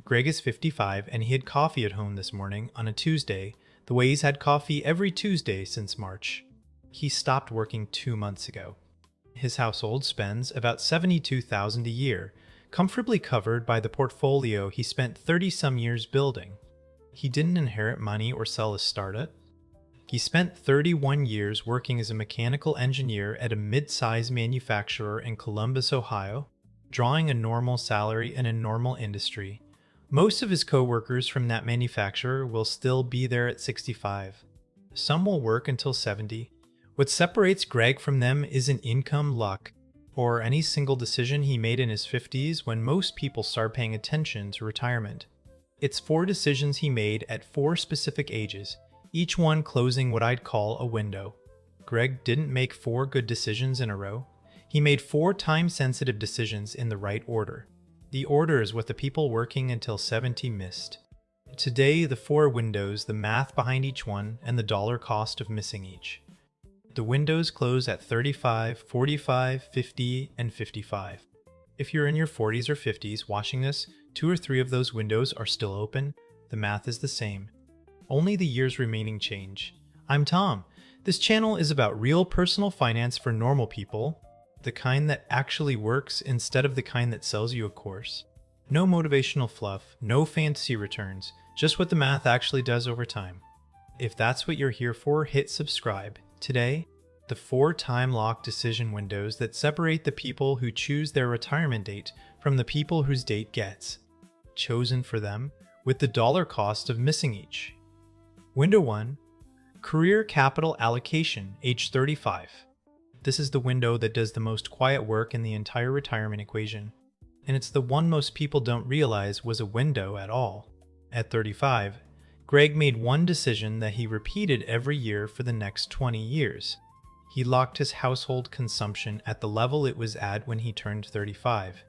Greg is 55 and he had coffee at home this morning on a Tuesday, the way he's had coffee every Tuesday since March. He stopped working 2 months ago. His household spends about $72,000 a year, comfortably covered by the portfolio he spent 30-some years building. He didn't inherit money or sell a startup. He spent 31 years working as a mechanical engineer at a mid-size manufacturer in Columbus, Ohio, drawing a normal salary in a normal industry. Most of his coworkers from that manufacturer will still be there at 65. Some will work until 70. What separates Greg from them isn't income, luck, or any single decision he made in his 50s when most people start paying attention to retirement. It's 4 decisions he made at 4 specific ages, each one closing what I'd call a window. Greg didn't make 4 good decisions in a row. He made 4 time-sensitive decisions in the right order. The order is what the people working until 70 missed. Today, the 4 windows, the math behind each one, and the dollar cost of missing each. The windows close at 35, 45, 50, and 55. If you're in your 40s or 50s watching this, 2 or 3 of those windows are still open. The math is the same. Only the years remaining change. I'm Tom. This channel is about real personal finance for normal people, the kind that actually works instead of the kind that sells you a course. No motivational fluff, no fantasy returns, just what the math actually does over time. If that's what you're here for, hit subscribe. Today, the 4 time-locked decision windows that separate the people who choose their retirement date from the people whose date gets chosen for them, with the dollar cost of missing each. Window 1. Career Capital Allocation, age 35. This is the window that does the most quiet work in the entire retirement equation, and it's the one most people don't realize was a window at all. At 35, Greg made one decision that he repeated every year for the next 20 years. He locked his household consumption at the level it was at when he turned 35,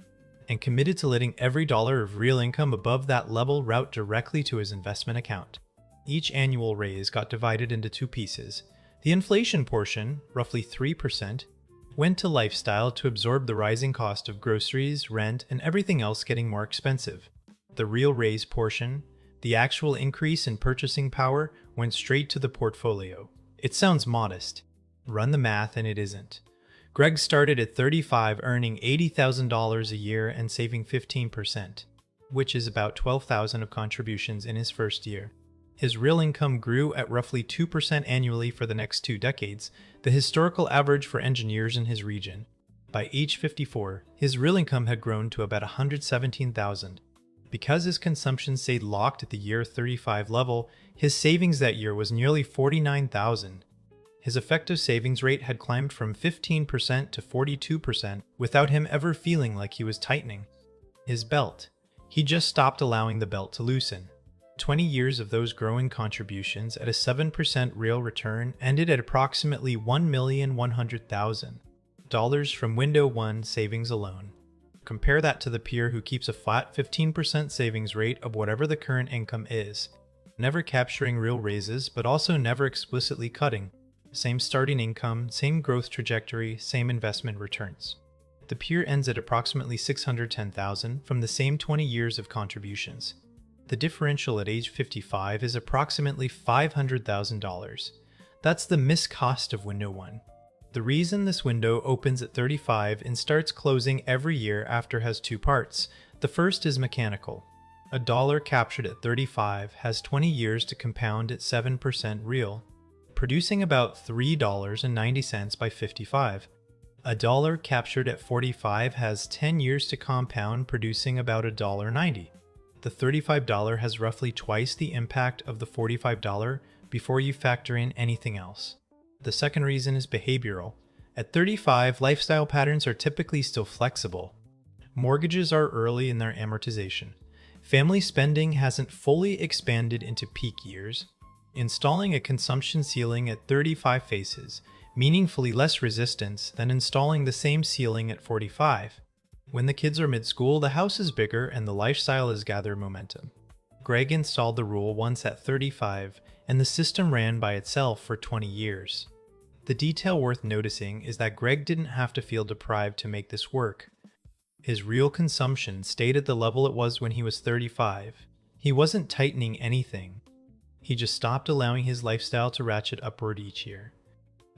and committed to letting every dollar of real income above that level route directly to his investment account. Each annual raise got divided into 2 pieces. The inflation portion, roughly 3%, went to lifestyle to absorb the rising cost of groceries, rent, and everything else getting more expensive. The real raise portion, the actual increase in purchasing power, went straight to the portfolio. It sounds modest. Run the math and it isn't. Greg started at 35 earning $80,000 a year and saving 15%, which is about $12,000 of contributions in his first year. His real income grew at roughly 2% annually for the next 2 decades, the historical average for engineers in his region. By age 54, his real income had grown to about $117,000. Because his consumption stayed locked at the year 35 level, his savings that year was nearly $49,000. His effective savings rate had climbed from 15% to 42% without him ever feeling like he was tightening his belt. He just stopped allowing the belt to loosen. 20 years of those growing contributions at a 7% real return ended at approximately $1,100,000 from window 1 savings alone. Compare that to the peer who keeps a flat 15% savings rate of whatever the current income is, never capturing real raises but also never explicitly cutting. Same starting income, same growth trajectory, same investment returns. The peer ends at approximately $610,000 from the same 20 years of contributions. The differential at age 55 is approximately $500,000. That's the missed cost of window 1. The reason this window opens at 35 and starts closing every year after has 2 parts. The first is mechanical. A dollar captured at 35 has 20 years to compound at 7% real, producing about $3.90 by 55. A dollar captured at 45 has 10 years to compound, producing about $1.90. The $35 has roughly twice the impact of the $45 before you factor in anything else. The second reason is behavioral. At 35, lifestyle patterns are typically still flexible. Mortgages are early in their amortization. Family spending hasn't fully expanded into peak years. Installing a consumption ceiling at 35 faces meaningfully less resistance than installing the same ceiling at 45. When the kids are mid-school, the house is bigger and the lifestyle has gathered momentum. Greg installed the rule once at 35, and the system ran by itself for 20 years. The detail worth noticing is that Greg didn't have to feel deprived to make this work. His real consumption stayed at the level it was when he was 35. He wasn't tightening anything. He just stopped allowing his lifestyle to ratchet upward each year.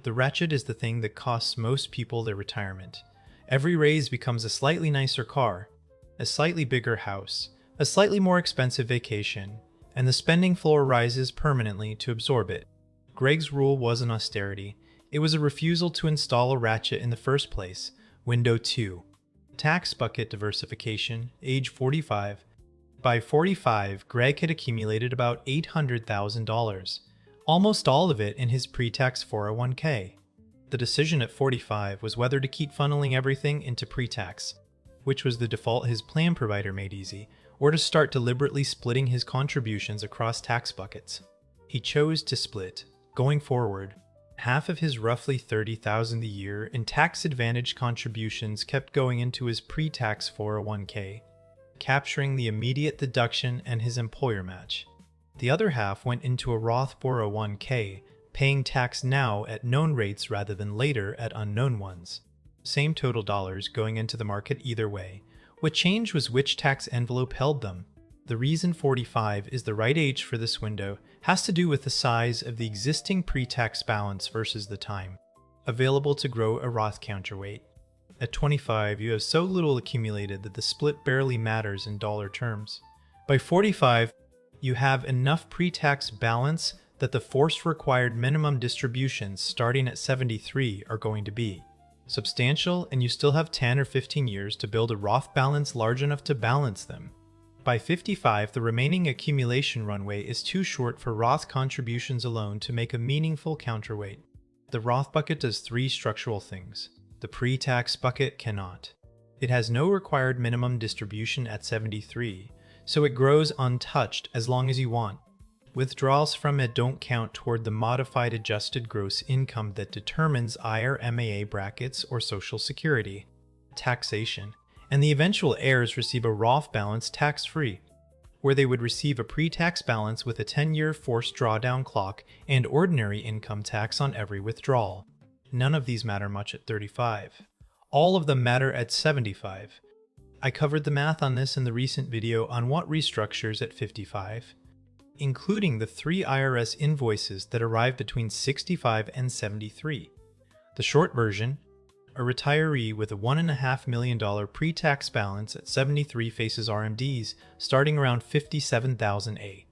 The ratchet is the thing that costs most people their retirement. Every raise becomes a slightly nicer car, a slightly bigger house, a slightly more expensive vacation, and the spending floor rises permanently to absorb it. Greg's rule wasn't austerity. It was a refusal to install a ratchet in the first place. Window 2. Tax bucket diversification, age 45. By 45, Greg had accumulated about $800,000, almost all of it in his pre-tax 401k. The decision at 45 was whether to keep funneling everything into pre-tax, which was the default his plan provider made easy, or to start deliberately splitting his contributions across tax buckets. He chose to split. Going forward, half of his roughly $30,000 a year in tax-advantaged contributions kept going into his pre-tax 401k, capturing the immediate deduction and his employer match. The other half went into a Roth 401k, paying tax now at known rates rather than later at unknown ones. Same total dollars going into the market either way. What changed was which tax envelope held them. The reason 45 is the right age for this window has to do with the size of the existing pre-tax balance versus the time available to grow a Roth counterweight. At 25, you have so little accumulated that the split barely matters in dollar terms. By 45, you have enough pre-tax balance that the forced required minimum distributions starting at 73 are going to be substantial, and you still have 10 or 15 years to build a Roth balance large enough to balance them. By 55, the remaining accumulation runway is too short for Roth contributions alone to make a meaningful counterweight. The Roth bucket does three structural things. The pre-tax bucket cannot. It has no required minimum distribution at 73, so it grows untouched as long as you want. Withdrawals from it don't count toward the modified adjusted gross income that determines IRMAA brackets or Social Security, taxation, and the eventual heirs receive a Roth balance tax-free, where they would receive a pre-tax balance with a 10-year forced drawdown clock and ordinary income tax on every withdrawal. None of these matter much at 35. All of them matter at 75. I covered the math on this in the recent video on what restructures at 55, including the 3 IRS invoices that arrive between 65 and 73. The short version: a retiree with a $1.5 million pre-tax balance at 73 faces RMDs starting around $57,000 a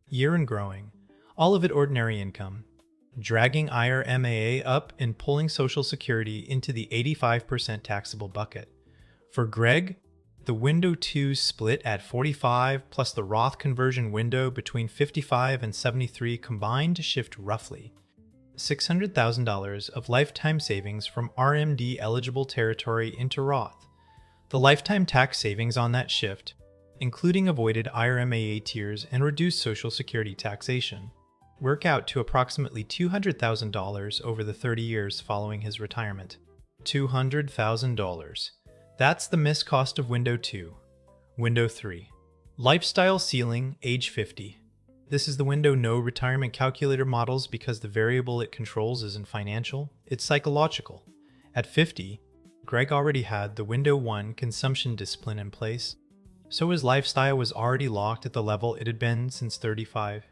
year and growing, all of it ordinary income, dragging IRMAA up and pulling Social Security into the 85% taxable bucket. For Greg, the window 2 split at 45 plus the Roth conversion window between 55 and 73 combined to shift roughly $600,000 of lifetime savings from RMD eligible territory into Roth. The lifetime tax savings on that shift, including avoided IRMAA tiers and reduced Social Security taxation, work out to approximately $200,000 over the 30 years following his retirement. $200,000. That's the missed cost of window 2. Window 3. Lifestyle ceiling, age 50. This is the window no retirement calculator models because the variable it controls isn't financial, it's psychological. At 50, Greg already had the window 1 consumption discipline in place, so his lifestyle was already locked at the level it had been since 35.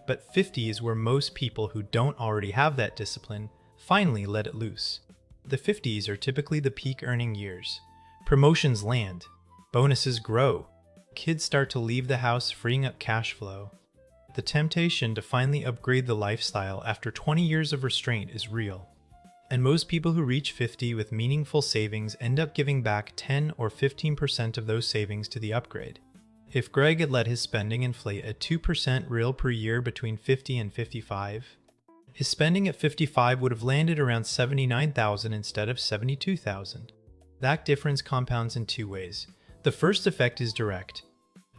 But 50 is where most people who don't already have that discipline finally let it loose. The 50s are typically the peak earning years. Promotions land, bonuses grow, kids start to leave the house freeing up cash flow. The temptation to finally upgrade the lifestyle after 20 years of restraint is real. And most people who reach 50 with meaningful savings end up giving back 10 or 15% of those savings to the upgrade. If Greg had let his spending inflate at 2% real per year between 50 and 55, his spending at 55 would have landed around $79,000 instead of $72,000. That difference compounds in two ways. The first effect is direct.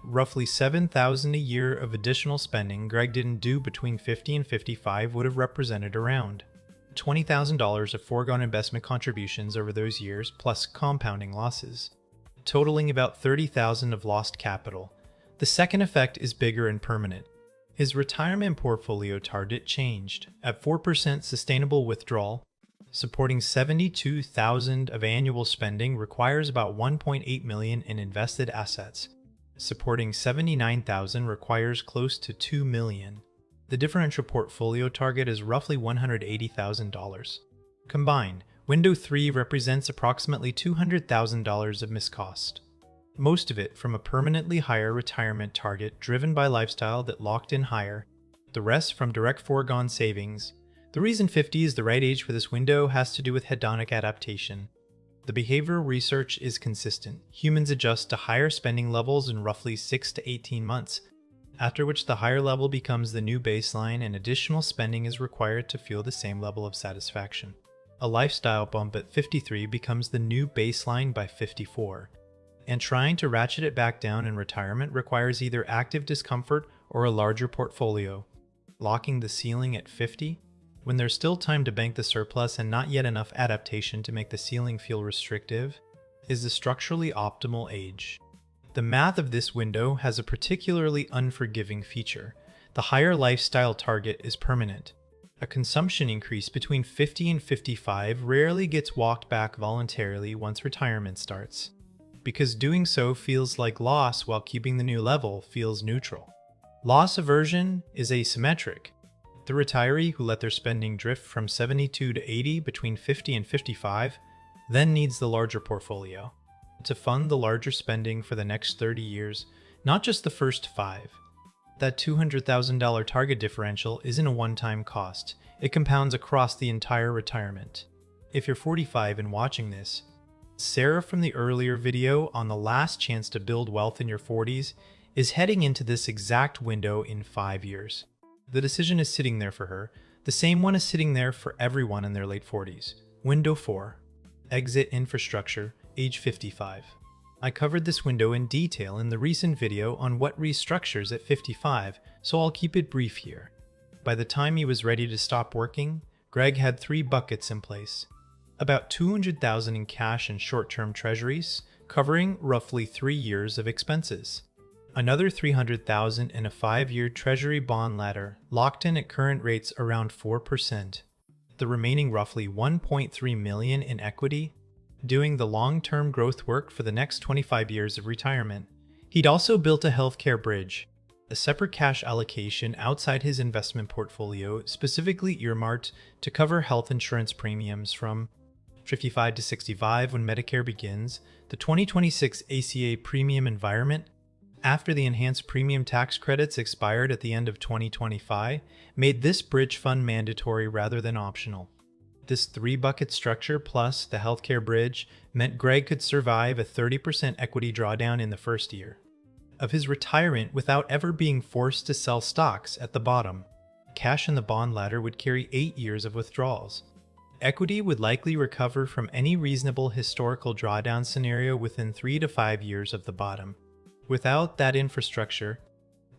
Roughly $7,000 a year of additional spending Greg didn't do between 50 and 55 would have represented around $20,000 of foregone investment contributions over those years plus compounding losses, totaling about $30,000 of lost capital. The second effect is bigger and permanent. His retirement portfolio target changed. At 4% sustainable withdrawal, Supporting 72,000 of annual spending requires about 1.8 million in invested assets. Supporting 79,000 requires close to 2 million. The differential portfolio target is roughly $180,000. Combined, window 3 represents approximately $200,000 of miscost. Most of it from a permanently higher retirement target driven by lifestyle that locked in higher, the rest from direct foregone savings. The reason 50 is the right age for this window has to do with hedonic adaptation. The behavioral research is consistent. Humans adjust to higher spending levels in roughly 6 to 18 months, after which the higher level becomes the new baseline and additional spending is required to feel the same level of satisfaction. A lifestyle bump at 53 becomes the new baseline by 54, and trying to ratchet it back down in retirement requires either active discomfort or a larger portfolio. Locking the ceiling at 50? When there's still time to bank the surplus and not yet enough adaptation to make the ceiling feel restrictive, is the structurally optimal age. The math of this window has a particularly unforgiving feature. The higher lifestyle target is permanent. A consumption increase between 50 and 55 rarely gets walked back voluntarily once retirement starts, because doing so feels like loss while keeping the new level feels neutral. Loss aversion is asymmetric. The retiree who let their spending drift from 72 to 80 between 50 and 55 then needs the larger portfolio to fund the larger spending for the next 30 years, not just the first 5. That $200,000 target differential isn't a one-time cost. It compounds across the entire retirement. If you're 45 and watching this, Sarah from the earlier video on the last chance to build wealth in your 40s is heading into this exact window in 5 years. The decision is sitting there for her. The same one is sitting there for everyone in their late 40s. Window 4. Exit infrastructure, age 55. I covered this window in detail in the recent video on what restructures at 55, so I'll keep it brief here. By the time he was ready to stop working, Greg had 3 buckets in place. About $200,000 in cash and short-term treasuries, covering roughly 3 years of expenses. Another $300,000 in a 5-year treasury bond ladder, locked in at current rates around 4%. The remaining roughly $1.3 million in equity, doing the long-term growth work for the next 25 years of retirement. He'd also built a healthcare bridge, a separate cash allocation outside his investment portfolio specifically earmarked to cover health insurance premiums from 55 to 65 when Medicare begins, the 2026 ACA premium environment, after the enhanced premium tax credits expired at the end of 2025, made this bridge fund mandatory rather than optional. This 3-bucket structure plus the healthcare bridge meant Greg could survive a 30% equity drawdown in the first year of his retirement without ever being forced to sell stocks at the bottom. Cash in the bond ladder would carry 8 years of withdrawals. Equity would likely recover from any reasonable historical drawdown scenario within 3 to 5 years of the bottom. Without that infrastructure,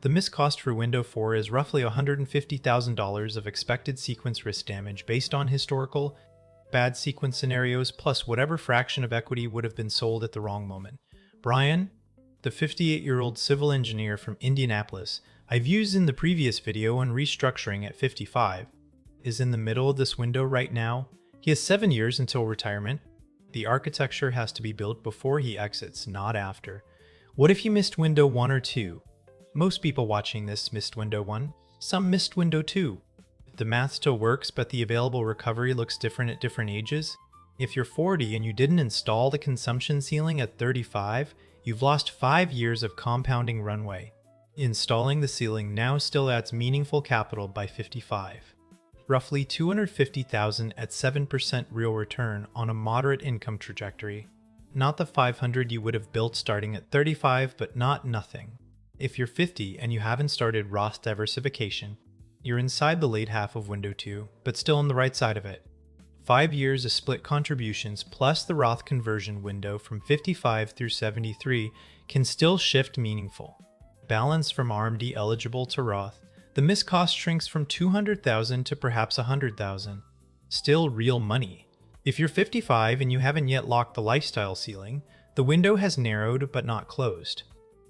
the miscost for Window 4 is roughly $150,000 of expected sequence risk damage based on historical bad sequence scenarios plus whatever fraction of equity would have been sold at the wrong moment. Brian, the 58-year-old civil engineer from Indianapolis I've used in the previous video on restructuring at 55, is in the middle of this window right now. He has 7 years until retirement. The architecture has to be built before he exits, not after. What if you missed window 1 or 2? Most people watching this missed window 1. Some missed window 2. The math still works, but the available recovery looks different at different ages. If you're 40 and you didn't install the consumption ceiling at 35, you've lost 5 years of compounding runway. Installing the ceiling now still adds meaningful capital by 55. Roughly $250,000 at 7% real return on a moderate income trajectory. Not the 500 you would have built starting at 35, but not nothing. If you're 50 and you haven't started Roth diversification, you're inside the late half of window 2, but still on the right side of it. 5 years of split contributions plus the Roth conversion window from 55 through 73 can still shift meaningful. Balance from RMD eligible to Roth, the miscost shrinks from $200,000 to perhaps $100,000. Still real money. If you're 55 and you haven't yet locked the lifestyle ceiling, the window has narrowed but not closed.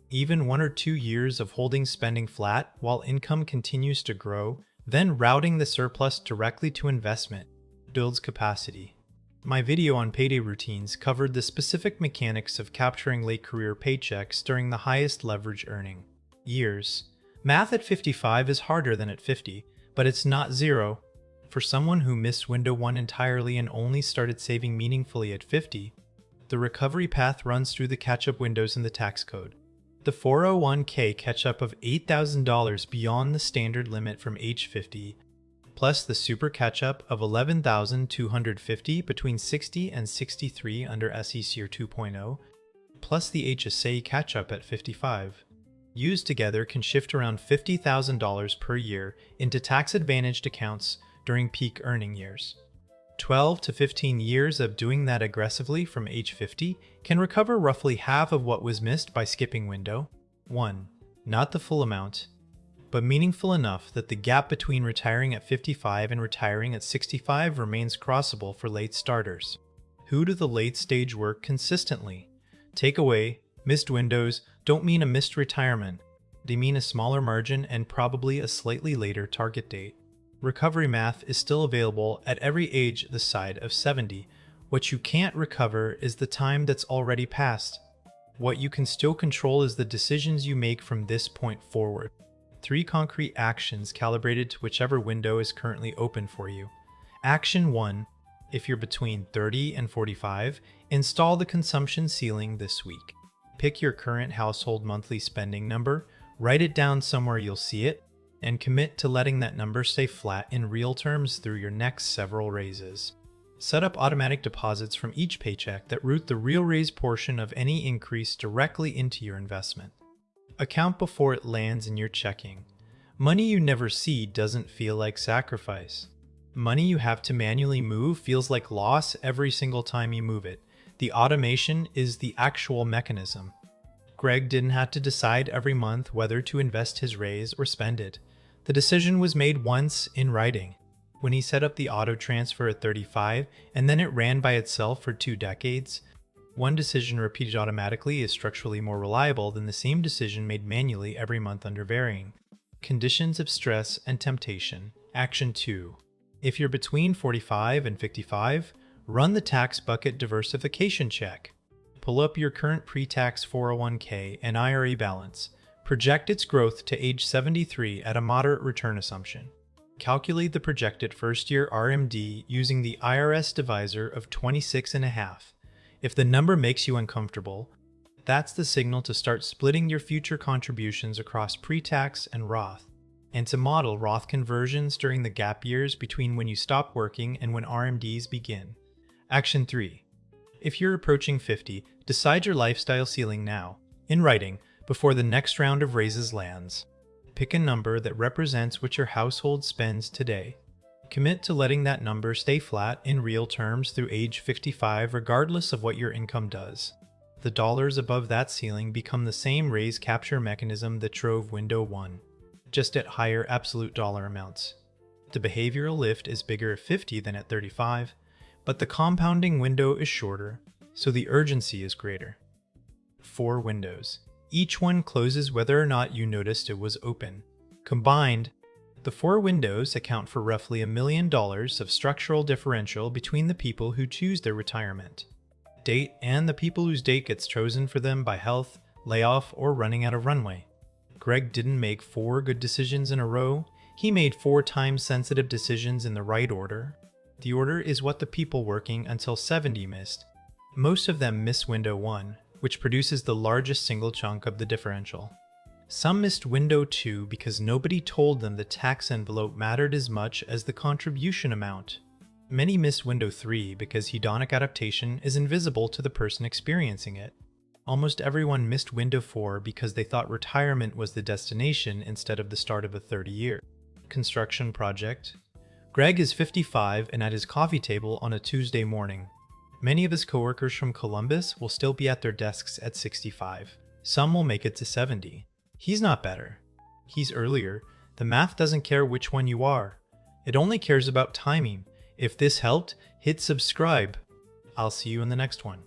Even 1 or 2 years of holding spending flat while income continues to grow, then routing the surplus directly to investment, builds capacity. My video on payday routines covered the specific mechanics of capturing late career paychecks during the highest leverage earning years. Math at 55 is harder than at 50, but it's not zero. For someone who missed window 1 entirely and only started saving meaningfully at 50, the recovery path runs through the catch-up windows in the tax code. The 401k catch-up of $8,000 beyond the standard limit from age 50, plus the super catch-up of $11,250 between 60 and 63 under SECR 2.0, plus the HSA catch-up at 55. Used together can shift around $50,000 per year into tax-advantaged accounts during peak earning years. 12 to 15 years of doing that aggressively from age 50 can recover roughly half of what was missed by skipping window 1. Not the full amount, but meaningful enough that the gap between retiring at 55 and retiring at 65 remains crossable for late starters. Who do the late stage work consistently? Takeaway: missed windows don't mean a missed retirement. They mean a smaller margin and probably a slightly later target date. Recovery math is still available at every age this side of 70. What you can't recover is the time that's already passed. What you can still control is the decisions you make from this point forward. 3 concrete actions calibrated to whichever window is currently open for you. Action 1. If you're between 30 and 45, install the consumption ceiling this week. Pick your current household monthly spending number, write it down somewhere you'll see it, and commit to letting that number stay flat in real terms through your next several raises. Set up automatic deposits from each paycheck that route the real raise portion of any increase directly into your investment. Account before it lands in your checking. Money you never see doesn't feel like sacrifice. Money you have to manually move feels like loss every single time you move it. The automation is the actual mechanism. Greg didn't have to decide every month whether to invest his raise or spend it. The decision was made once in writing, when he set up the auto transfer at 35, and then it ran by itself for 2 decades. One decision repeated automatically is structurally more reliable than the same decision made manually every month under varying conditions of stress and temptation. Action 2. If you're between 45 and 55, run the tax bucket diversification check. Pull up your current pre-tax 401k and IRA balance. Project its growth to age 73 at a moderate return assumption. Calculate the projected first-year RMD using the IRS divisor of 26.5. If the number makes you uncomfortable, that's the signal to start splitting your future contributions across pre-tax and Roth, and to model Roth conversions during the gap years between when you stop working and when RMDs begin. Action 3. If you're approaching 50, decide your lifestyle ceiling now, in writing, before the next round of raises lands. Pick a number that represents what your household spends today. Commit to letting that number stay flat in real terms through age 55 regardless of what your income does. The dollars above that ceiling become the same raise capture mechanism that drove window 1, just at higher absolute dollar amounts. The behavioral lift is bigger at 50 than at 35, but the compounding window is shorter, so the urgency is greater. 4 windows. Each one closes whether or not you noticed it was open. Combined, the 4 windows account for roughly $1 million of structural differential between the people who choose their retirement date and the people whose date gets chosen for them by health, layoff, or running out of runway. Greg didn't make 4 good decisions in a row. He made 4 time-sensitive decisions in the right order. The order is what the people working until 70 missed. Most of them miss window 1, which produces the largest single chunk of the differential. Some missed window 2 because nobody told them the tax envelope mattered as much as the contribution amount. Many missed window 3 because hedonic adaptation is invisible to the person experiencing it. Almost everyone missed window 4 because they thought retirement was the destination instead of the start of a 30-year construction project. Greg is 55 and at his coffee table on a Tuesday morning. Many of his coworkers from Columbus will still be at their desks at 65. Some will make it to 70. He's not better. He's earlier. The math doesn't care which one you are. It only cares about timing. If this helped, hit subscribe. I'll see you in the next one.